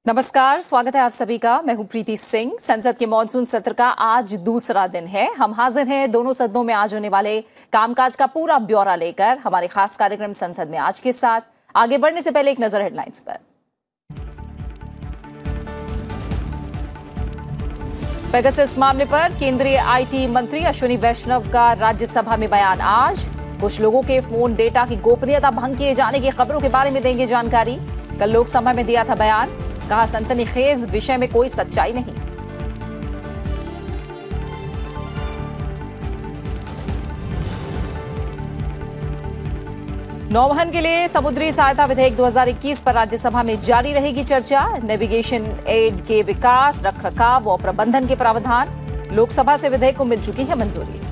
नमस्कार, स्वागत है आप सभी का। मैं हूं प्रीति सिंह। संसद के मॉनसून सत्र का आज दूसरा दिन है। हम हाजिर हैं दोनों सदनों में आज होने वाले कामकाज का पूरा ब्यौरा लेकर हमारे खास कार्यक्रम संसद में आज के साथ। आगे बढ़ने से पहले एक नजर हेडलाइंस पर। पेगासस मामले पर केंद्रीय आईटी मंत्री अश्विनी वैष्णव का राज्यसभा में बयान आज। कुछ लोगों के फोन डेटा की गोपनीयता भंग किए जाने की खबरों के बारे में देंगे जानकारी। कल लोकसभा में दिया था बयान, कहा सनसनीखेज विषय में कोई सच्चाई नहीं। नौवहन के लिए समुद्री सहायता विधेयक 2021 पर राज्यसभा में जारी रहेगी चर्चा। नेविगेशन एड के विकास, रखरखाव और प्रबंधन के प्रावधान। लोकसभा से विधेयक को मिल चुकी है मंजूरी।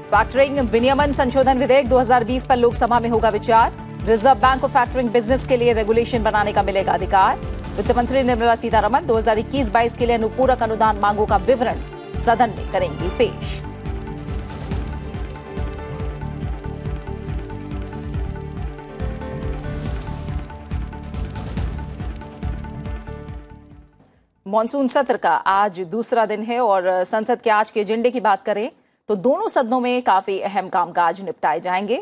फैक्टरिंग विनियमन संशोधन विधेयक 2020 पर लोकसभा में होगा विचार। रिजर्व बैंक को फैक्टरिंग बिजनेस के लिए रेगुलेशन बनाने का मिलेगा अधिकार। वित्त मंत्री निर्मला सीतारमण 2021-22 के लिए अनुपूरक अनुदान मांगों का विवरण सदन में करेंगी पेश। मॉनसून सत्र का आज दूसरा दिन है और संसद के आज के एजेंडे की बात करें तो दोनों सदनों में काफी अहम कामकाज निपटाए जाएंगे।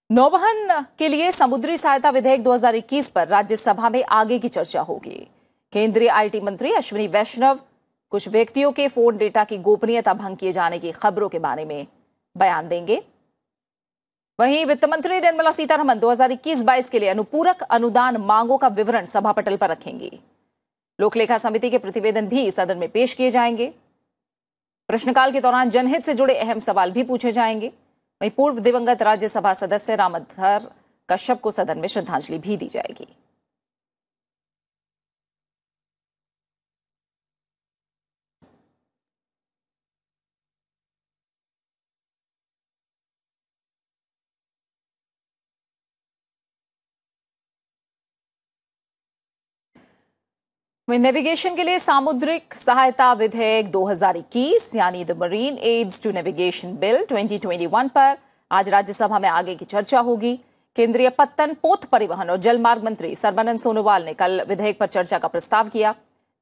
नौवहन के लिए समुद्री सहायता विधेयक 2021 पर राज्यसभा में आगे की चर्चा होगी। केंद्रीय आईटी मंत्री अश्विनी वैष्णव कुछ व्यक्तियों के फोन डेटा की गोपनीयता भंग किए जाने की खबरों के बारे में बयान देंगे। वहीं वित्त मंत्री निर्मला सीतारमण 2021-22 के लिए अनुपूरक अनुदान मांगों का विवरण सभा पटल पर रखेंगी। लोक लेखा समिति के प्रतिवेदन भी सदन में पेश किए जाएंगे। प्रश्नकाल के दौरान जनहित से जुड़े अहम सवाल भी पूछे जाएंगे। वहीं पूर्व दिवंगत राज्यसभा सदस्य रामधर कश्यप को सदन में श्रद्धांजलि भी दी जाएगी। नेविगेशन के लिए सामुद्रिक सहायता विधेयक 2021 यानी the marine aids to navigation bill 2021 पर आज राज्यसभा में आगे की चर्चा होगी। केंद्रीय पत्तन, पोत परिवहन और जलमार्ग मंत्री सर्बानंद सोनोवाल ने कल विधेयक पर चर्चा का प्रस्ताव किया,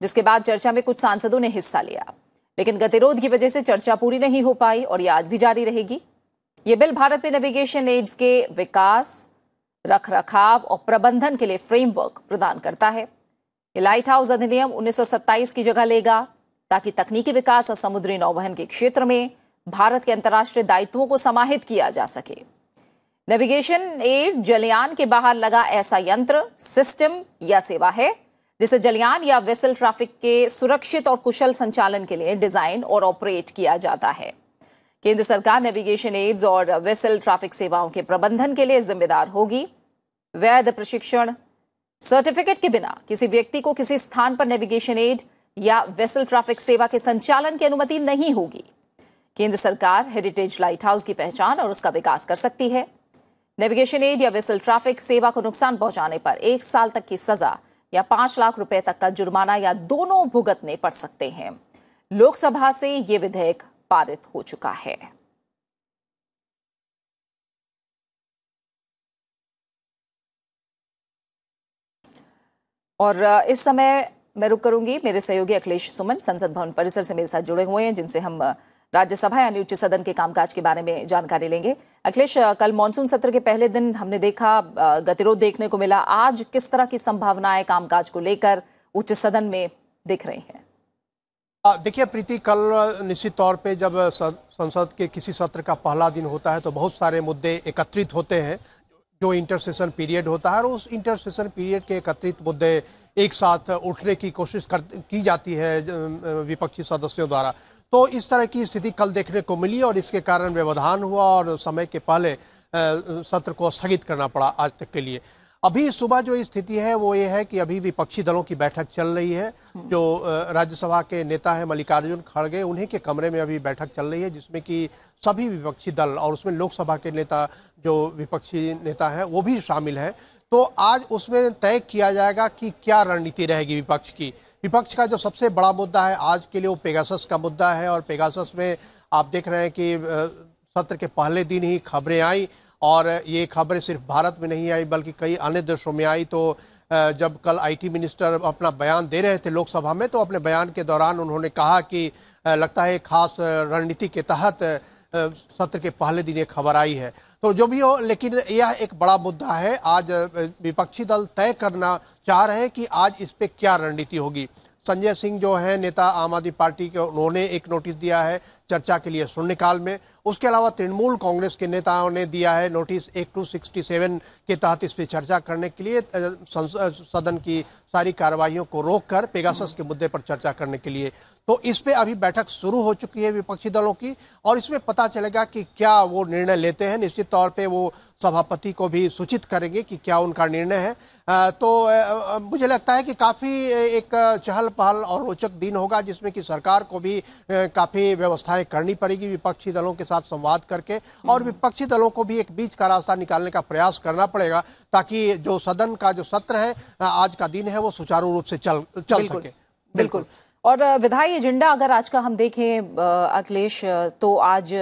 जिसके बाद चर्चा में कुछ सांसदों ने हिस्सा लिया, लेकिन गतिरोध की वजह से चर्चा पूरी नहीं हो पाई और ये आज भी जारी रहेगी। ये बिल भारत में नेविगेशन एड्स के विकास, रखरखाव और प्रबंधन के लिए फ्रेमवर्क प्रदान करता है। लाइट हाउस अधिनियम 1927 की जगह लेगा ताकि तकनीकी विकास और समुद्री नौवहन के क्षेत्र में भारत के अंतर्राष्ट्रीय दायित्वों को समाहित किया जा सके। नेविगेशन एड जलयान के बाहर लगा ऐसा यंत्र, सिस्टम या सेवा है जिसे जलयान या वेसल ट्रैफिक के सुरक्षित और कुशल संचालन के लिए डिजाइन और ऑपरेट किया जाता है। केंद्र सरकार नेविगेशन एड्स और वेसल ट्रैफिक सेवाओं के प्रबंधन के लिए जिम्मेदार होगी। वैध प्रशिक्षण सर्टिफिकेट के बिना किसी व्यक्ति को किसी स्थान पर नेविगेशन एड या वेसल ट्रैफिक सेवा के संचालन की अनुमति नहीं होगी। केंद्र सरकार हेरिटेज लाइट हाउस की पहचान और उसका विकास कर सकती है। नेविगेशन एड या वेसल ट्रैफिक सेवा को नुकसान पहुंचाने पर 1 साल तक की सजा या 5 लाख रुपए तक का जुर्माना या दोनों भुगतने पड़ सकते हैं। लोकसभा से यह विधेयक पारित हो चुका है। और इस समय मैं रुक करूंगी। मेरे सहयोगी अखिलेश सुमन संसद भवन परिसर से मेरे साथ जुड़े हुए हैं, जिनसे हम राज्यसभा यानी उच्च सदन के कामकाज के बारे में जानकारी लेंगे। अखिलेश, कल मॉनसून सत्र के पहले दिन हमने देखा गतिरोध देखने को मिला। आज किस तरह की संभावनाएं कामकाज को लेकर उच्च सदन में दिख रही हैं? देखिए प्रीति, कल निश्चित तौर पे जब संसद के किसी सत्र का पहला दिन होता है तो बहुत सारे मुद्दे एकत्रित होते हैं, जो इंटरसेशन पीरियड होता है, और उस इंटरसेशन पीरियड के एकत्रित मुद्दे एक साथ उठने की कोशिश की जाती है विपक्षी सदस्यों द्वारा। तो इस तरह की स्थिति कल देखने को मिली और इसके कारण व्यवधान हुआ और समय के पहले सत्र को स्थगित करना पड़ा आज तक के लिए। अभी सुबह जो स्थिति है वो ये है कि अभी विपक्षी दलों की बैठक चल रही है। जो राज्यसभा के नेता है मल्लिकार्जुन खड़गे, उन्हीं के कमरे में अभी बैठक चल रही है, जिसमें कि सभी विपक्षी दल और उसमें लोकसभा के नेता, जो विपक्षी नेता हैं, वो भी शामिल हैं। तो आज उसमें तय किया जाएगा कि क्या रणनीति रहेगी विपक्ष की। विपक्ष का जो सबसे बड़ा मुद्दा है आज के लिए वो पेगासस का मुद्दा है, और पेगासस में आप देख रहे हैं कि सत्र के पहले दिन ही खबरें आई, और ये खबरें सिर्फ भारत में नहीं आई बल्कि कई अन्य देशों में आई। तो जब कल आईटी मिनिस्टर अपना बयान दे रहे थे लोकसभा में, तो अपने बयान के दौरान उन्होंने कहा कि लगता है खास रणनीति के तहत सत्र के पहले दिन ये खबर आई है। तो जो भी हो, लेकिन यह एक बड़ा मुद्दा है। आज विपक्षी दल तय करना चाह रहे हैं कि आज इस पे क्या रणनीति होगी। संजय सिंह जो है नेता आम आदमी पार्टी के, उन्होंने एक नोटिस दिया है चर्चा के लिए शून्यकाल में। उसके अलावा तृणमूल कांग्रेस के नेताओं ने दिया है नोटिस 8267 के तहत इस पर चर्चा करने के लिए, सदन की सारी कार्रवाइयों को रोककर पेगासस के मुद्दे पर चर्चा करने के लिए। तो इस पे अभी बैठक शुरू हो चुकी है विपक्षी दलों की, और इसमें पता चलेगा कि क्या वो निर्णय लेते हैं। निश्चित तौर पे वो सभापति को भी सूचित करेंगे कि क्या उनका निर्णय है। तो मुझे लगता है कि काफ़ी एक चहल पहल और रोचक दिन होगा, जिसमें कि सरकार को भी काफ़ी व्यवस्थाएं करनी पड़ेगी विपक्षी दलों के साथ संवाद करके, और विपक्षी दलों को भी एक बीच का रास्ता निकालने का प्रयास करना पड़ेगा, ताकि जो सदन का जो सत्र है आज का दिन है वो सुचारू रूप से चल सके। बिल्कुल। और विधायी एजेंडा अगर आज का हम देखें अखिलेश, तो आज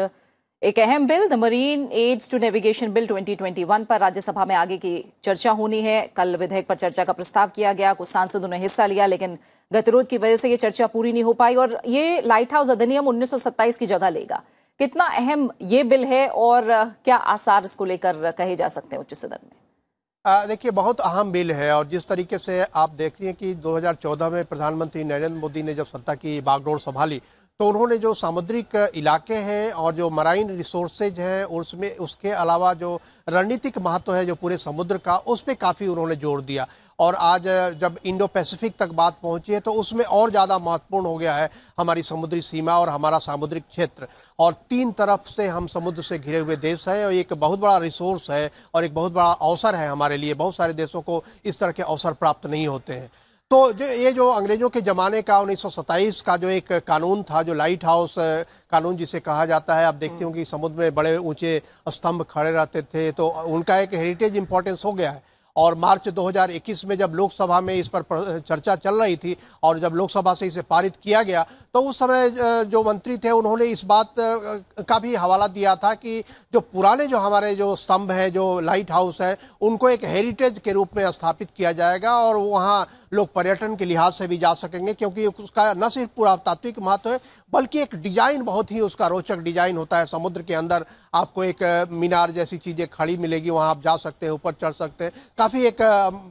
एक अहम bill the marine aids to navigation bill 2021 पर राज्यसभा में आगे की चर्चा होनी है। कल विधेयक पर चर्चा का प्रस्ताव किया गया, कुछ सांसदों ने हिस्सा लिया, लेकिन गतिरोध की वजह से ये चर्चा पूरी नहीं हो पाई, और ये लाइट हाउस अधिनियम 1927 की जगह लेगा। कितना अहम ये बिल है और क्या आसार इसको लेकर कहे जा सकते हैं उच्च सदन में? देखिए, बहुत अहम बिल है, और जिस तरीके से आप देख रही हैं कि 2014 में प्रधानमंत्री नरेंद्र मोदी ने जब सत्ता की बागडोर संभाली, तो उन्होंने जो सामुद्रिक इलाके हैं और जो मराइन रिसोर्सेज हैं, उसमें उसके अलावा जो रणनीतिक महत्व है जो पूरे समुद्र का, उस पर काफ़ी उन्होंने जोर दिया। और आज जब इंडो पैसिफिक तक बात पहुंची है, तो उसमें और ज़्यादा महत्वपूर्ण हो गया है हमारी समुद्री सीमा और हमारा सामुद्रिक क्षेत्र। और 3 तरफ से हम समुद्र से घिरे हुए देश हैं, और एक बहुत बड़ा रिसोर्स है और एक बहुत बड़ा अवसर है हमारे लिए। बहुत सारे देशों को इस तरह के अवसर प्राप्त नहीं होते हैं। तो जो अंग्रेजों के ज़माने का 1927 का जो एक कानून था, जो लाइट हाउस कानून जिसे कहा जाता है, आप देखते हो कि समुद्र में बड़े ऊंचे स्तंभ खड़े रहते थे, तो उनका एक हेरिटेज इंपॉर्टेंस हो गया है। और मार्च 2021 में जब लोकसभा में इस पर चर्चा चल रही थी, और जब लोकसभा से इसे पारित किया गया, तो उस समय जो मंत्री थे उन्होंने इस बात का भी हवाला दिया था कि जो पुराने जो हमारे जो स्तंभ हैं, जो लाइट हाउस है, उनको एक हेरिटेज के रूप में स्थापित किया जाएगा, और वहाँ लोग पर्यटन के लिहाज से भी जा सकेंगे, क्योंकि उसका न सिर्फ पुरातात्विक महत्व है बल्कि एक डिजाइन, बहुत ही उसका रोचक डिजाइन होता है। समुद्र के अंदर आपको एक मीनार जैसी चीजें खड़ी मिलेगी, वहाँ आप जा सकते हैं, ऊपर चढ़ सकते हैं, काफ़ी एक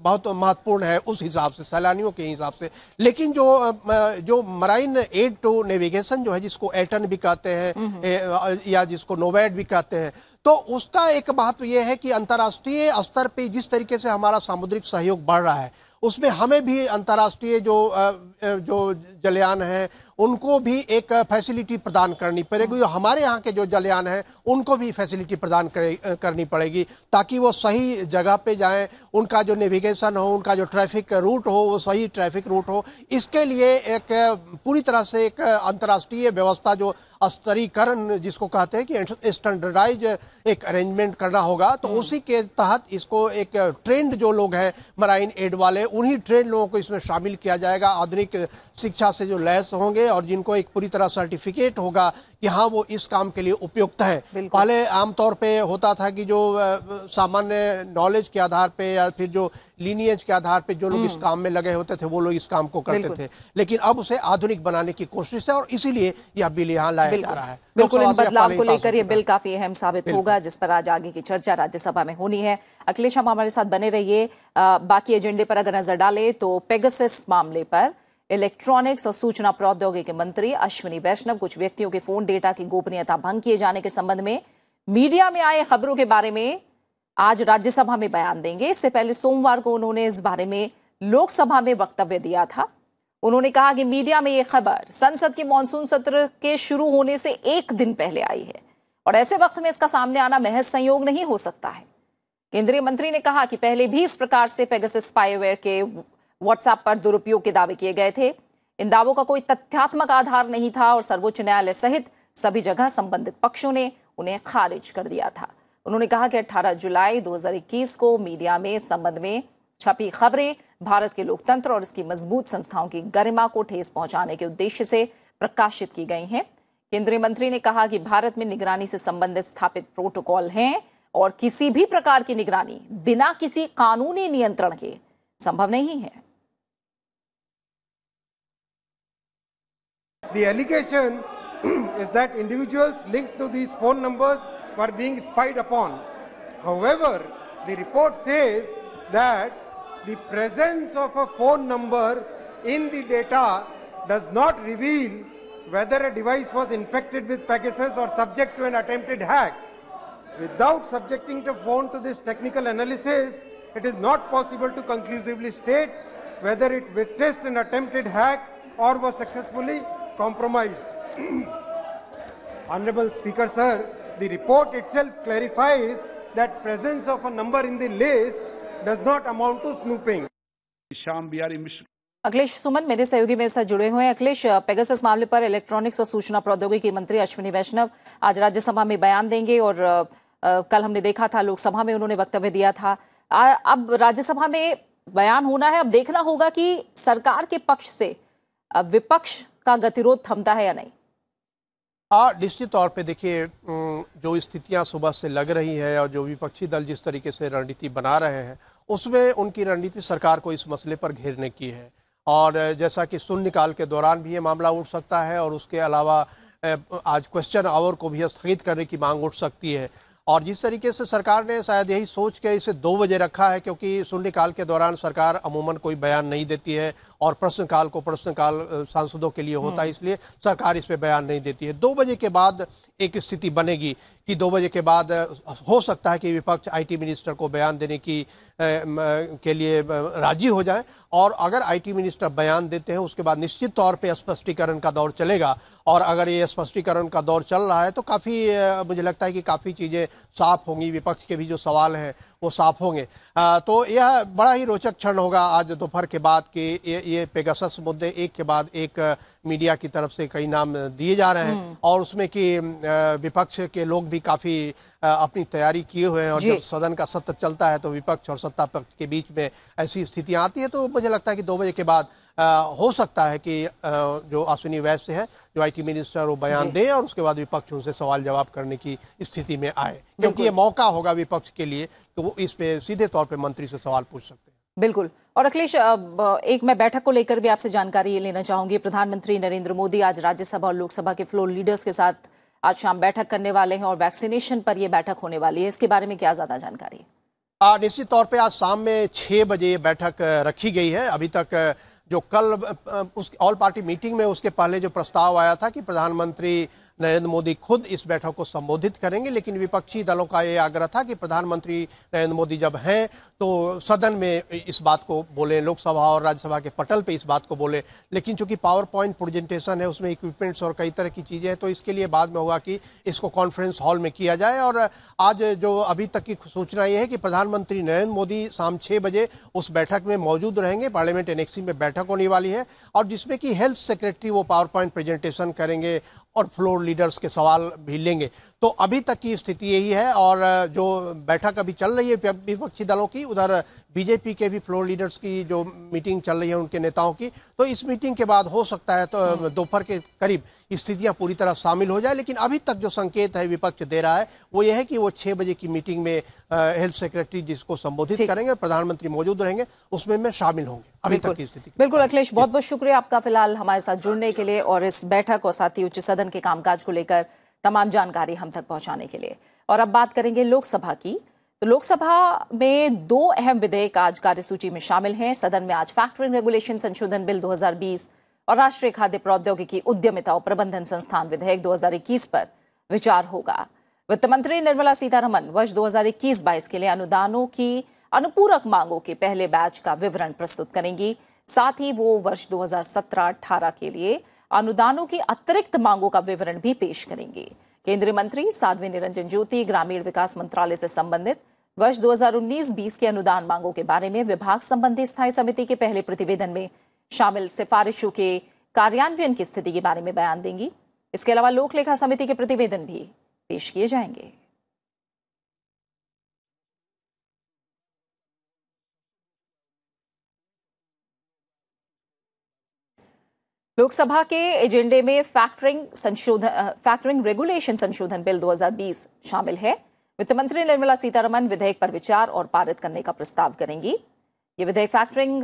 बहुत महत्वपूर्ण है उस हिसाब से, सैलानियों के हिसाब से। लेकिन जो मराइन एड टू नेविगेशन जो है, जिसको एटन भी कहते हैं या जिसको नोवैड भी कहते हैं, तो उसका एक महत्व यह है कि अंतर्राष्ट्रीय स्तर पे जिस तरीके से हमारा सामुद्रिक सहयोग बढ़ रहा है, उसमें हमें भी अंतर्राष्ट्रीय जो जलयान है उनको भी एक फैसिलिटी प्रदान करनी पड़ेगी। हमारे यहाँ के जो जलयान हैं उनको भी फैसिलिटी प्रदान करनी पड़ेगी, ताकि वो सही जगह पे जाएं, उनका जो नेविगेशन हो, उनका जो ट्रैफिक रूट हो, वो सही ट्रैफिक रूट हो। इसके लिए एक पूरी तरह से एक अंतर्राष्ट्रीय व्यवस्था, जो स्तरीकरण जिसको कहते हैं कि स्टैंडर्डाइज एक अरेंजमेंट करना होगा। तो उसी के तहत इसको एक ट्रेंड जो लोग हैं मराइन एड वाले, उन्हीं ट्रेंड लोगों को इसमें शामिल किया जाएगा, आधुनिक शिक्षा से जो लैस होंगे, और जिनको एक पूरी तरह सर्टिफिकेट होगा कि हाँ वो इस काम के लिए उपयुक्त है। पहले आमतौर पे होता था कि जो सामान्य नॉलेज के आधार पे या फिर जो लीनियज के आधार पे जो लोग इस काम में लगे होते थे, वो लोग इस काम को करते थे, लेकिन अब उसे आधुनिक बनाने की कोशिश है, और इसीलिए यह बिल यहाँ लाया जा रहा है। बिल्कुल, इन बदलाव को लेकर यह बिल काफी अहम साबित होगा, जिस पर आज आगे की चर्चा राज्यसभा में होनी है। अखिलेश, आप हमारे साथ बने रहिए। बाकी एजेंडे पर अगर नजर डालें तो पेगासस मामले पर इलेक्ट्रॉनिक्स और सूचना प्रौद्योगिकी मंत्री अश्विनी वैष्णव कुछ व्यक्तियों के फोन डेटा की गोपनीयता भंग किए जाने के संबंध में मीडिया में आए खबरों के बारे में आज राज्यसभा में बयान देंगे। इससे पहले सोमवार को उन्होंने इस बारे में लोकसभा में वक्तव्य दिया था। उन्होंने कहा कि मीडिया में यह खबर संसद के मॉनसून सत्र के शुरू होने से 1 दिन पहले आई है, और ऐसे वक्त में इसका सामने आना महज संयोग नहीं हो सकता है। केंद्रीय मंत्री ने कहा कि पहले भी इस प्रकार से पेगासस स्पाईवेयर के व्हाट्सएप पर दुरुपयोग के दावे किए गए थे। इन दावों का कोई तथ्यात्मक आधार नहीं था, और सर्वोच्च न्यायालय सहित सभी जगह संबंधित पक्षों ने उन्हें खारिज कर दिया था। उन्होंने कहा कि 18 जुलाई 2021 को मीडिया में इस संबंध में छपी खबरें भारत के लोकतंत्र और इसकी मजबूत संस्थाओं की गरिमा को ठेस पहुंचाने के उद्देश्य से प्रकाशित की गई हैं। केंद्रीय मंत्री ने कहा कि भारत में निगरानी से संबंधित स्थापित प्रोटोकॉल हैं और किसी भी प्रकार की निगरानी बिना किसी कानूनी नियंत्रण के संभव नहीं है। The allegation is that individuals linked to these phone numbers were being spied upon. However, the report says that the presence of a phone number in the data does not reveal whether a device was infected with Pegasus or subject to an attempted hack. Without subjecting the phone to this technical analysis, it is not possible to conclusively state whether it witnessed an attempted hack or was successfully compromised. Honorable Speaker, sir, the report itself clarifies that presence of a number in the list does not amount to snooping. Shyam Bihari मिश्र। अखिलेश सुमन मेरे सहयोगी मेरे साथ जुड़े हुए हैं। Akhilesh, Pegasus मामले पर electronics और सूचना प्रौद्योगिकी मंत्री अश्विनी वैष्णव आज राज्यसभा में बयान देंगे और कल हमने देखा था लोकसभा में उन्होंने वक्तव्य दिया था। अब राज्यसभा में बयान होना है, अब देखना होगा कि सरकार के पक्ष से विपक्ष का गतिरोध थमता है या नहीं। निश्चित तौर पे देखिए, जो स्थितियां सुबह से लग रही है और जो विपक्षी दल जिस तरीके से रणनीति बना रहे हैं उसमें उनकी रणनीति सरकार को इस मसले पर घेरने की है। और जैसा कि शून्यकाल के दौरान भी ये मामला उठ सकता है और उसके अलावा आज क्वेश्चन आवर को भी स्थगित करने की मांग उठ सकती है। और जिस तरीके से सरकार ने शायद यही सोच के इसे 2 बजे रखा है, क्योंकि शून्यकाल के दौरान सरकार अमूमन कोई बयान नहीं देती है और प्रश्नकाल सांसदों के लिए होता है, इसलिए सरकार इस पे बयान नहीं देती है। 2 बजे के बाद एक स्थिति बनेगी कि 2 बजे के बाद हो सकता है कि विपक्ष आईटी मिनिस्टर को बयान देने के लिए राजी हो जाए। और अगर आईटी मिनिस्टर बयान देते हैं उसके बाद निश्चित तौर पे स्पष्टीकरण का दौर चलेगा। और अगर ये स्पष्टीकरण का दौर चल रहा है तो काफ़ी मुझे लगता है कि काफ़ी चीज़ें साफ होंगी, विपक्ष के भी जो सवाल हैं वो साफ होंगे। तो यह बड़ा ही रोचक क्षण होगा आज दोपहर के बाद कि ये पेगासस मुद्दे एक के बाद एक मीडिया की तरफ से कई नाम दिए जा रहे हैं और उसमें कि विपक्ष के लोग भी काफ़ी अपनी तैयारी किए हुए हैं। और जब सदन का सत्र चलता है तो विपक्ष और सत्ता पक्ष के बीच में ऐसी स्थितियां आती है। तो मुझे लगता है कि 2 बजे के बाद हो सकता है कि जो अश्विनी वैश्य है, जो आईटी मिनिस्टर, वो बयान दे और उसके बाद विपक्ष उनसे सवाल जवाब करने की स्थिति में आए, क्योंकि ये मौका होगा विपक्ष के लिए कि वो इस पे सीधे तौर पे मंत्री से सवाल पूछ सकते हैं। बिल्कुल। और अखिलेश, एक मैं बैठक को लेकर भी आपसे जानकारी लेना चाहूंगी। प्रधानमंत्री नरेंद्र मोदी आज राज्यसभा और लोकसभा के फ्लोर लीडर्स के साथ आज शाम बैठक करने वाले हैं और वैक्सीनेशन पर यह बैठक होने वाली है, इसके बारे में क्या ज्यादा जानकारी? निश्चित तौर पे आज शाम में 6 बजे बैठक रखी गई है। अभी तक जो कल उस ऑल पार्टी मीटिंग में उसके पहले जो प्रस्ताव आया था कि प्रधानमंत्री नरेंद्र मोदी खुद इस बैठक को संबोधित करेंगे, लेकिन विपक्षी दलों का ये आग्रह था कि प्रधानमंत्री नरेंद्र मोदी जब हैं तो सदन में इस बात को बोले, लोकसभा और राज्यसभा के पटल पे इस बात को बोले। लेकिन चूंकि पावर पॉइंट प्रेजेंटेशन है, उसमें इक्विपमेंट्स और कई तरह की चीज़ें हैं, तो इसके लिए बाद में होगा कि इसको कॉन्फ्रेंस हॉल में किया जाए। और आज जो अभी तक की सूचना ये है कि प्रधानमंत्री नरेंद्र मोदी शाम 6 बजे उस बैठक में मौजूद रहेंगे। पार्लियामेंट एनेक्सी में बैठक होने वाली है और जिसमें कि हेल्थ सेक्रेटरी वो पावर पॉइंट प्रेजेंटेशन करेंगे और फ्लोर लीडर्स के सवाल भी लेंगे। तो अभी तक की स्थिति यही है। और जो बैठक अभी चल रही है विपक्षी दलों की, उधर बीजेपी के भी फ्लोर लीडर्स की जो मीटिंग चल रही है उनके नेताओं की, तो इस मीटिंग के बाद हो सकता है तो दोपहर के करीब स्थितियां पूरी तरह शामिल हो जाए। लेकिन अभी तक जो संकेत है विपक्ष दे रहा है वो ये है कि वो 6 बजे की मीटिंग में हेल्थ सेक्रेटरी जिसको संबोधित करेंगे, प्रधानमंत्री मौजूद रहेंगे, उसमें में शामिल होंगे। अभी तक की स्थिति। बिल्कुल अखिलेश, बहुत बहुत शुक्रिया आपका फिलहाल हमारे साथ जुड़ने के लिए और इस बैठक और साथ ही उच्च सदन के कामकाज को लेकर तमाम जानकारी हम तक पहुंचाने के लिए। और अब बात करेंगे लोकसभा की। तो लोकसभा में 2 अहम विधेयक आज कार्यसूची में शामिल हैं। सदन में आज फैक्टरिंग रेगुलेशन संशोधन बिल 2020 और राष्ट्रीय खाद्य प्रौद्योगिकी उद्यमिता और प्रबंधन संस्थान विधेयक 2021 पर विचार होगा। वित्त मंत्री निर्मला सीतारमण वर्ष 2021-22 के लिए अनुदानों की अनुपूरक मांगों के पहले बैच का विवरण प्रस्तुत करेंगी। साथ ही वो वर्ष 2017-18 के लिए अनुदानों की अतिरिक्त मांगों का विवरण भी पेश करेंगे। केंद्रीय मंत्री साध्वी निरंजन ज्योति ग्रामीण विकास मंत्रालय से संबंधित वर्ष 2019-20 के अनुदान मांगों के बारे में विभाग संबंधी स्थायी समिति के पहले प्रतिवेदन में शामिल सिफारिशों के कार्यान्वयन की स्थिति के बारे में बयान देंगी। इसके अलावा लोक लेखा समिति के प्रतिवेदन भी पेश किए जाएंगे। लोकसभा के एजेंडे में फैक्टरिंग रेगुलेशन संशोधन बिल 2020 शामिल है। वित्त मंत्री निर्मला सीतारमण विधेयक पर विचार और पारित करने का प्रस्ताव करेंगी। ये विधेयक फैक्टरिंग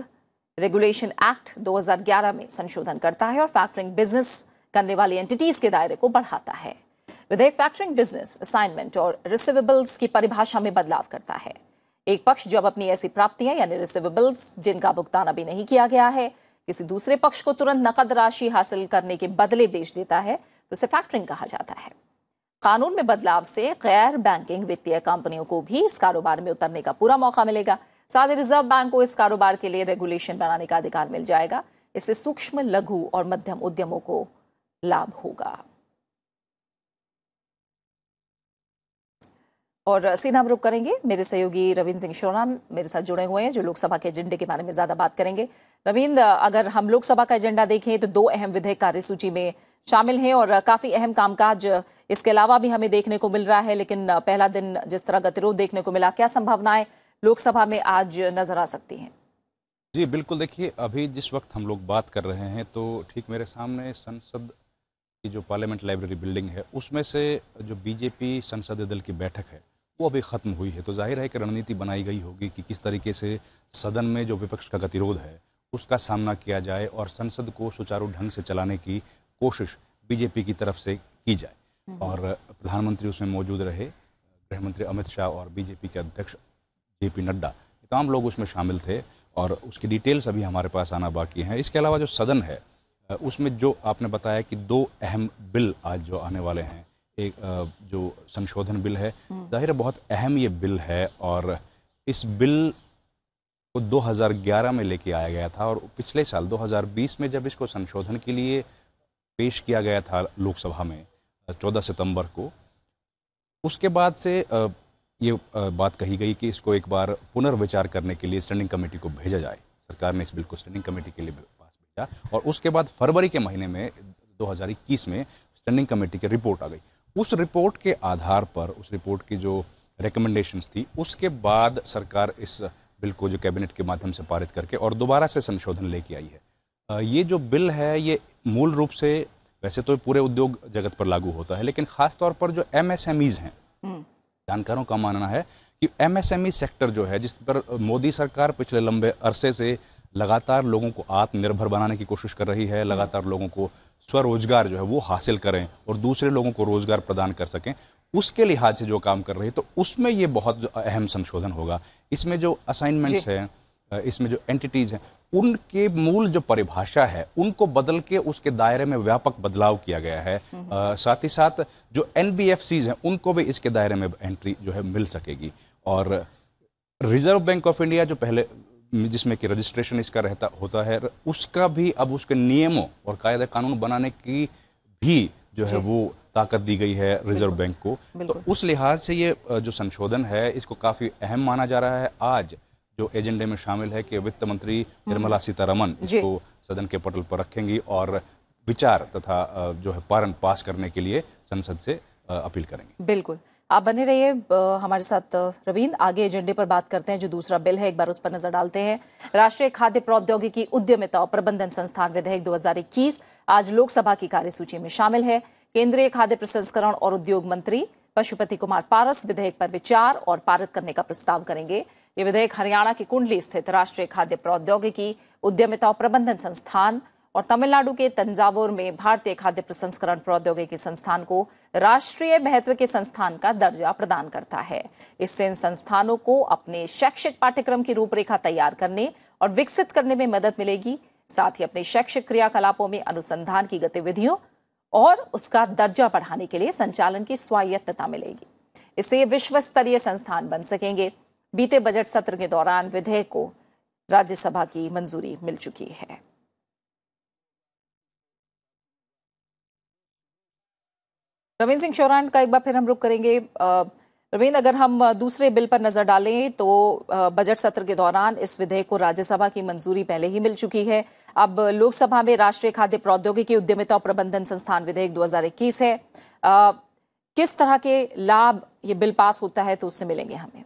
रेगुलेशन एक्ट 2011 में संशोधन करता है और फैक्टरिंग बिजनेस करने वाली एंटिटीज के दायरे को बढ़ाता है। विधेयक फैक्टरिंग बिजनेस, असाइनमेंट और रिसीवेबल्स की परिभाषा में बदलाव करता है। एक पक्ष जब अपनी ऐसी प्राप्तियां यानी रिसीवेबल्स जिनका भुगतान अभी नहीं किया गया है किसी दूसरे पक्ष को तुरंत नकद राशि हासिल करने के बदले बेच देता है तो उसे फैक्टरिंग कहा जाता है। कानून में बदलाव से गैर बैंकिंग वित्तीय कंपनियों को भी इस कारोबार में उतरने का पूरा मौका मिलेगा। साथ ही रिजर्व बैंक को इस कारोबार के लिए रेगुलेशन बनाने का अधिकार मिल जाएगा। इससे सूक्ष्म, लघु और मध्यम उद्यमों को लाभ होगा। और सीधा हम रुक करेंगे, मेरे सहयोगी रविंद्र सिंह शोरान मेरे साथ जुड़े हुए हैं जो लोकसभा के एजेंडे के बारे में ज्यादा बात करेंगे। रविंद्र, अगर हम लोकसभा का एजेंडा देखें तो 2 अहम विधेयक कार्यसूची में शामिल हैं और काफी अहम कामकाज इसके अलावा भी हमें देखने को मिल रहा है। लेकिन पहला दिन जिस तरह गतिरोध देखने को मिला, क्या संभावनाएं लोकसभा में आज नजर आ सकती हैं? जी बिल्कुल, देखिए अभी जिस वक्त हम लोग बात कर रहे हैं तो ठीक मेरे सामने संसद की जो पार्लियामेंट लाइब्रेरी बिल्डिंग है उसमें से जो बीजेपी संसदीय दल की बैठक है वो अभी ख़त्म हुई है। तो जाहिर है कि रणनीति बनाई गई होगी कि किस तरीके से सदन में जो विपक्ष का गतिरोध है उसका सामना किया जाए और संसद को सुचारू ढंग से चलाने की कोशिश बीजेपी की तरफ से की जाए। और प्रधानमंत्री उसमें मौजूद रहे, गृह मंत्री अमित शाह और बीजेपी के अध्यक्ष जेपी नड्डा, तमाम लोग उसमें शामिल थे और उसकी डिटेल्स अभी हमारे पास आना बाकी हैं। इसके अलावा जो सदन है उसमें जो आपने बताया कि 2 अहम बिल आज जो आने वाले हैं, एक जो संशोधन बिल है, जाहिर है बहुत अहम ये बिल है और इस बिल को 2011 में लेके आया गया था और पिछले साल 2020 में जब इसको संशोधन के लिए पेश किया गया था लोकसभा में 14 सितंबर को, उसके बाद से ये बात कही गई कि इसको एक बार पुनर्विचार करने के लिए स्टैंडिंग कमेटी को भेजा जाए। सरकार ने इस बिल को स्टैंडिंग कमेटी के लिए पास भेजा और उसके बाद फरवरी के महीने में 2021 में स्टैंडिंग कमेटी की रिपोर्ट आ गई। उस रिपोर्ट के आधार पर, उस रिपोर्ट की जो रिकमेंडेशंस थी, उसके बाद सरकार इस बिल को जो कैबिनेट के माध्यम से पारित करके और दोबारा से संशोधन लेके आई है। ये जो बिल है ये मूल रूप से वैसे तो पूरे उद्योग जगत पर लागू होता है, लेकिन खास तौर पर जो MSMEs हैं, जानकारों का मानना है कि MSME सेक्टर जो है जिस पर मोदी सरकार पिछले लंबे अरसे से लगातार लोगों को आत्मनिर्भर बनाने की कोशिश कर रही है, लगातार लोगों को स्वरोजगार जो है वो हासिल करें और दूसरे लोगों को रोजगार प्रदान कर सकें, उसके लिहाज से जो काम कर रही है, तो उसमें ये बहुत अहम संशोधन होगा। इसमें जो असाइनमेंट्स हैं, इसमें जो एंटिटीज हैं, उनके मूल जो परिभाषा है उनको बदल के उसके दायरे में व्यापक बदलाव किया गया है। साथ ही साथ जो NBFCs हैं उनको भी इसके दायरे में एंट्री जो है मिल सकेगी। और रिजर्व बैंक ऑफ इंडिया जो पहले जिसमें कि रजिस्ट्रेशन इसका होता है, उसका भी अब उसके नियमों और कायदे कानून बनाने की भी जो है वो ताकत दी गई है रिजर्व बैंक को। तो उस लिहाज से ये जो संशोधन है इसको काफ़ी अहम माना जा रहा है। आज जो एजेंडे में शामिल है कि वित्त मंत्री निर्मला सीतारमण इसको सदन के पटल पर रखेंगी और विचार तथा जो है पास करने के लिए संसद से अपील करेंगे। बिल्कुल, आप बने रहिए हमारे साथ रविंद्र। आगे एजेंडे पर बात करते हैं, जो दूसरा बिल है एक बार उस पर नजर डालते हैं। राष्ट्रीय खाद्य प्रौद्योगिकी उद्यमिता और प्रबंधन संस्थान विधेयक 2021 आज लोकसभा की कार्यसूची में शामिल है। केंद्रीय खाद्य प्रसंस्करण और उद्योग मंत्री पशुपति कुमार पारस विधेयक पर विचार और पारित करने का प्रस्ताव करेंगे। ये विधेयक हरियाणा की कुंडली स्थित राष्ट्रीय खाद्य प्रौद्योगिकी उद्यमिता और प्रबंधन संस्थान और तमिलनाडु के तंजावुर में भारतीय खाद्य प्रसंस्करण प्रौद्योगिकी संस्थान को राष्ट्रीय महत्व के संस्थान का दर्जा प्रदान करता है। इससे इन संस्थानों को अपने शैक्षिक पाठ्यक्रम की रूपरेखा तैयार करने और विकसित करने में मदद मिलेगी। साथ ही अपने शैक्षिक क्रियाकलापों में अनुसंधान की गतिविधियों और उसका दर्जा बढ़ाने के लिए संचालन की स्वायत्तता मिलेगी। इससे ये विश्व स्तरीय संस्थान बन सकेंगे। बीते बजट सत्र के दौरान विधेयक को राज्यसभा की मंजूरी मिल चुकी है। रविंद्र सिंह शोरान का एक बार फिर हम रुक करेंगे। रविंद्र, अगर हम दूसरे बिल पर नजर डालें तो बजट सत्र के दौरान इस विधेयक को राज्यसभा की मंजूरी पहले ही मिल चुकी है। अब लोकसभा में राष्ट्रीय खाद्य प्रौद्योगिकी उद्यमिता और प्रबंधन संस्थान विधेयक 2021 है। किस तरह के लाभ ये बिल पास होता है तो उससे मिलेंगे हमें?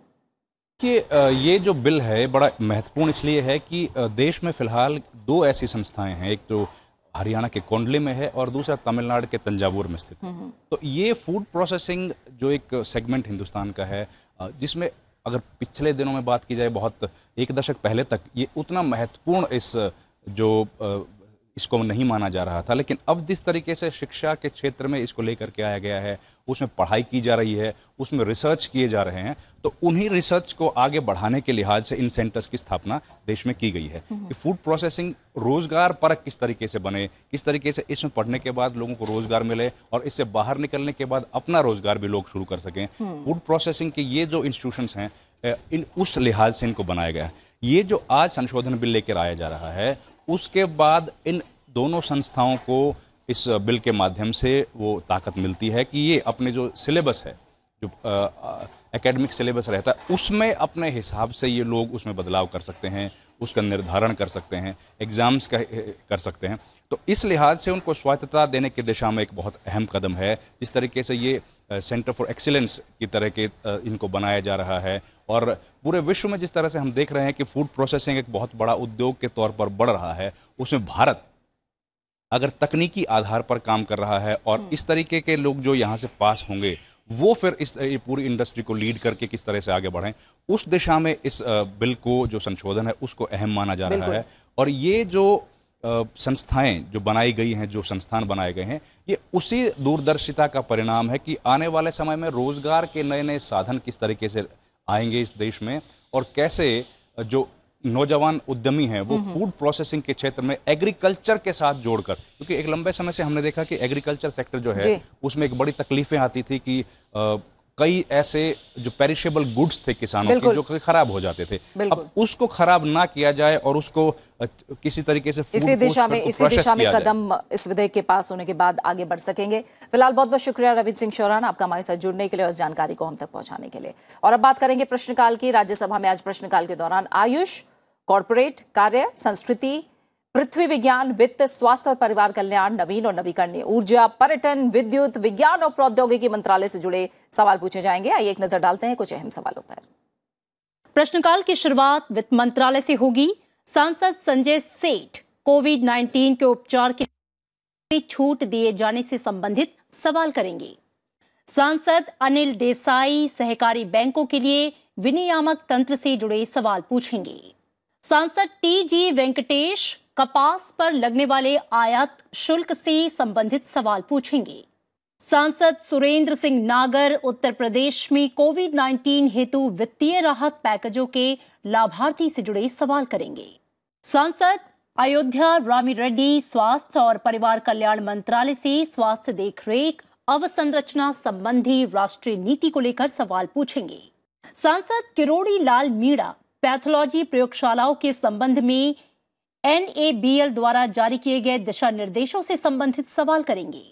कि ये जो बिल है बड़ा महत्वपूर्ण इसलिए है कि देश में फिलहाल 2 ऐसी संस्थाएं हैं। एक तो हरियाणा के कोंडली में है और दूसरा तमिलनाडु के तंजावुर में स्थित है। तो ये फूड प्रोसेसिंग जो एक सेगमेंट हिंदुस्तान का है, जिसमें अगर पिछले दिनों में बात की जाए, बहुत एक दशक पहले तक ये उतना महत्वपूर्ण इसको नहीं माना जा रहा था, लेकिन अब जिस तरीके से शिक्षा के क्षेत्र में इसको लेकर के आया गया है, उसमें पढ़ाई की जा रही है, उसमें रिसर्च किए जा रहे हैं, तो उन्हीं रिसर्च को आगे बढ़ाने के लिहाज से इन सेंटर्स की स्थापना देश में की गई है कि फूड प्रोसेसिंग रोजगार परक किस तरीके से बने, किस तरीके से इसमें पढ़ने के बाद लोगों को रोजगार मिले और इससे बाहर निकलने के बाद अपना रोजगार भी लोग शुरू कर सकें। फूड प्रोसेसिंग के ये जो इंस्टीट्यूशंस हैं, उस लिहाज से इनको बनाया गया है। ये जो आज संशोधन बिल लेकर आया जा रहा है, उसके बाद इन दोनों संस्थाओं को इस बिल के माध्यम से वो ताकत मिलती है कि ये अपने जो सिलेबस है, जो एकेडमिक सिलेबस रहता है, उसमें अपने हिसाब से ये लोग उसमें बदलाव कर सकते हैं, उसका निर्धारण कर सकते हैं, एग्जाम्स का कर सकते हैं। तो इस लिहाज से उनको स्वायत्तता देने की दिशा में एक बहुत अहम कदम है। जिस तरीके से ये सेंटर फॉर एक्सीलेंस की तरह के इनको बनाया जा रहा है और पूरे विश्व में जिस तरह से हम देख रहे हैं कि फूड प्रोसेसिंग एक बहुत बड़ा उद्योग के तौर पर बढ़ रहा है, उसमें भारत अगर तकनीकी आधार पर काम कर रहा है और इस तरीके के लोग जो यहाँ से पास होंगे वो फिर इस पूरी इंडस्ट्री को लीड करके किस तरह से आगे बढ़ें, उस दिशा में इस बिल को जो संशोधन है उसको अहम माना जा रहा है। और ये जो संस्थाएं जो बनाई गई हैं, जो संस्थान बनाए गए हैं, ये उसी दूरदर्शिता का परिणाम है कि आने वाले समय में रोजगार के नए नए साधन किस तरीके से आएंगे इस देश में और कैसे जो नौजवान उद्यमी हैं वो फूड प्रोसेसिंग के क्षेत्र में एग्रीकल्चर के साथ जोड़कर, क्योंकि एक लंबे समय से हमने देखा कि एग्रीकल्चर सेक्टर जो है उसमें एक बड़ी तकलीफें आती थी कि कई ऐसे जो पेरिशेबल गुड्स थे किसानों के जो खराब हो जाते थे, अब उसको खराब ना किया जाए और उसको किसी तरीके से इसी दिशा में कदम इस विधेयक के पास होने के बाद आगे बढ़ सकेंगे। फिलहाल बहुत बहुत शुक्रिया रविंद्र सिंह शौरान, आपका हमारे साथ जुड़ने के लिए और इस जानकारी को हम तक पहुंचाने के लिए। और अब बात करेंगे प्रश्नकाल की। राज्यसभा में आज प्रश्नकाल के दौरान आयुष, कॉर्पोरेट कार्य, संस्कृति, पृथ्वी विज्ञान, वित्त, स्वास्थ्य और परिवार कल्याण, नवीन और नवीकरणीय ऊर्जा, पर्यटन, विद्युत, विज्ञान और प्रौद्योगिकी मंत्रालय से जुड़े सवाल पूछे जाएंगे। आइए एक नजर डालते हैं कुछ अहम सवालों पर। प्रश्नकाल की शुरुआत वित्त मंत्रालय से होगी। सांसद संजय सेठ कोविड-19 के उपचार के छूट दिए जाने से संबंधित सवाल करेंगे। सांसद अनिल देसाई सहकारी बैंकों के लिए विनियामक तंत्र से जुड़े सवाल पूछेंगे। सांसद टी.जी. वेंकटेश कपास पर लगने वाले आयात शुल्क से संबंधित सवाल पूछेंगे। सांसद सुरेंद्र सिंह नागर उत्तर प्रदेश में कोविड-19 हेतु वित्तीय राहत पैकेजों के लाभार्थी से जुड़े सवाल करेंगे। सांसद अयोध्या रामी रेड्डी स्वास्थ्य और परिवार कल्याण मंत्रालय से स्वास्थ्य देखरेख अवसंरचना संबंधी राष्ट्रीय नीति को लेकर सवाल पूछेंगे। सांसद किरोड़ी लाल मीणा पैथोलॉजी प्रयोगशालाओं के संबंध में NABL द्वारा जारी किए गए दिशा निर्देशों से संबंधित सवाल करेंगे।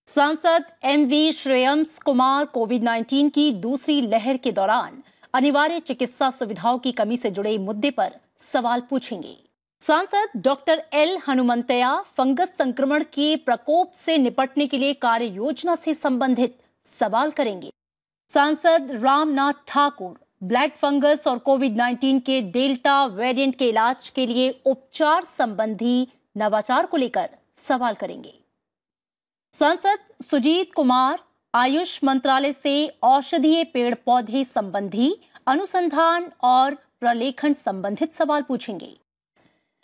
सांसद MV श्रेयंस कुमार कोविड-19 की दूसरी लहर के दौरान अनिवार्य चिकित्सा सुविधाओं की कमी से जुड़े मुद्दे पर सवाल पूछेंगे। सांसद डॉक्टर L हनुमंतया फंगस संक्रमण के प्रकोप से निपटने के लिए कार्य योजना से संबंधित सवाल करेंगे। सांसद रामनाथ ठाकुर ब्लैक फंगस और कोविड-19 के डेल्टा वेरिएंट के इलाज के लिए उपचार संबंधी नवाचार को लेकर सवाल करेंगे। सांसद सुजीत कुमार आयुष मंत्रालय से औषधीय पेड़ पौधे संबंधी अनुसंधान और प्रलेखन संबंधित सवाल पूछेंगे।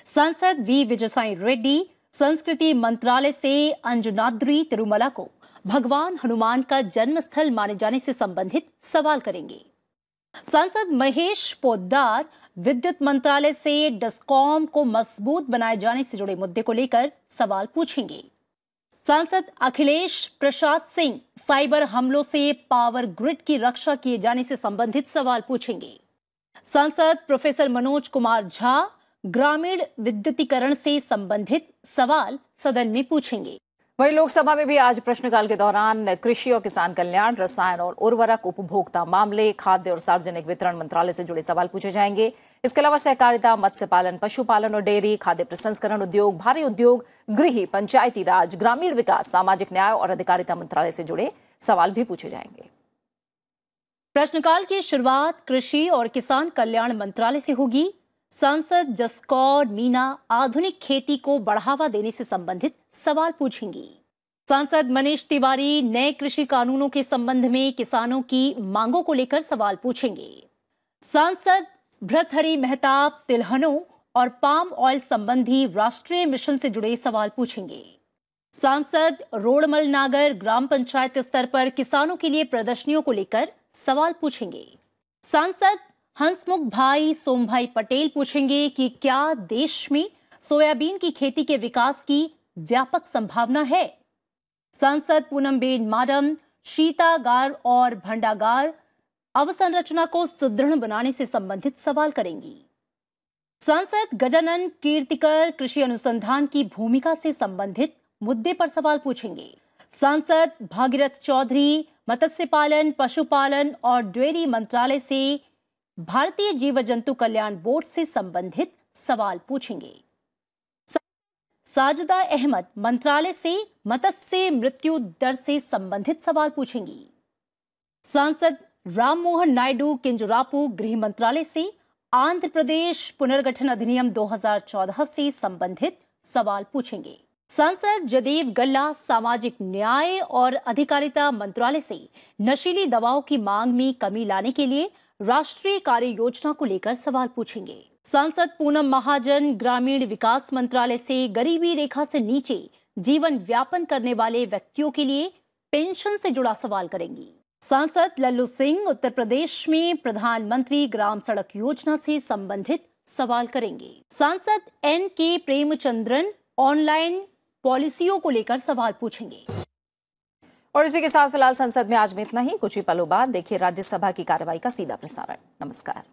सांसद V विजयसाई रेड्डी संस्कृति मंत्रालय से अंजनाद्री तिरुमला को भगवान हनुमान का जन्मस्थल माने जाने से संबंधित सवाल करेंगे। सांसद महेश पोद्दार विद्युत मंत्रालय से डिस्कॉम को मजबूत बनाए जाने से जुड़े मुद्दे को लेकर सवाल पूछेंगे। सांसद अखिलेश प्रसाद सिंह साइबर हमलों से पावर ग्रिड की रक्षा किए जाने से संबंधित सवाल पूछेंगे। सांसद प्रोफेसर मनोज कुमार झा ग्रामीण विद्युतीकरण से संबंधित सवाल सदन में पूछेंगे। वहीं लोकसभा में भी आज प्रश्नकाल के दौरान कृषि और किसान कल्याण, रसायन और उर्वरक, उपभोक्ता मामले, खाद्य और सार्वजनिक वितरण मंत्रालय से जुड़े सवाल पूछे जाएंगे। इसके अलावा सहकारिता, मत्स्य पालन, पशुपालन और डेयरी, खाद्य प्रसंस्करण उद्योग, भारी उद्योग, गृह, पंचायती राज, ग्रामीण विकास, सामाजिक न्याय और अधिकारिता मंत्रालय से जुड़े सवाल भी पूछे जाएंगे। प्रश्नकाल की शुरुआत कृषि और किसान कल्याण मंत्रालय से होगी। सांसद जसकौर मीना आधुनिक खेती को बढ़ावा देने से संबंधित सवाल पूछेंगी। सांसद मनीष तिवारी नए कृषि कानूनों के संबंध में किसानों की मांगों को लेकर सवाल पूछेंगे। सांसद भृतहरि मेहताब तिलहनों और पाम ऑयल संबंधी राष्ट्रीय मिशन से जुड़े सवाल पूछेंगे। सांसद रोड़मल नागर ग्राम पंचायत स्तर पर किसानों के लिए प्रदर्शनियों को लेकर सवाल पूछेंगे। सांसद हंसमुख भाई सोमभाई पटेल पूछेंगे कि क्या देश में सोयाबीन की खेती के विकास की व्यापक संभावना है। सांसद पूनमबेन माडम शीतागार और भंडागार अवसंरचना को सुदृढ़ बनाने से संबंधित सवाल करेंगी। सांसद गजानन कीर्तिकर कृषि अनुसंधान की भूमिका से संबंधित मुद्दे पर सवाल पूछेंगे। सांसद भागीरथ चौधरी मत्स्य पालन, पशुपालन और डेयरी मंत्रालय से भारतीय जीव जंतु कल्याण बोर्ड से संबंधित सवाल पूछेंगे। साजिदा अहमद मंत्रालय से मत्स्य मृत्यु दर से संबंधित सवाल पूछेंगी। सांसद राम मोहन नायडू किंजरापू गृह मंत्रालय से आंध्र प्रदेश पुनर्गठन अधिनियम 2014 से संबंधित सवाल पूछेंगे। सांसद जयदेव गल्ला सामाजिक न्याय और अधिकारिता मंत्रालय से नशीली दवाओं की मांग में कमी लाने के लिए राष्ट्रीय कार्य योजना को लेकर सवाल पूछेंगे। सांसद पूनम महाजन ग्रामीण विकास मंत्रालय से गरीबी रेखा से नीचे जीवन व्यापन करने वाले व्यक्तियों के लिए पेंशन से जुड़ा सवाल करेंगी। सांसद लल्लू सिंह उत्तर प्रदेश में प्रधानमंत्री ग्राम सड़क योजना से संबंधित सवाल करेंगे। सांसद NK प्रेमचंद्रन ऑनलाइन पॉलिसियों को लेकर सवाल पूछेंगे। और इसी के साथ फिलहाल संसद में आज में इतना ही। कुछ ही पलों बाद देखिए राज्यसभा की कार्रवाई का सीधा प्रसारण। नमस्कार।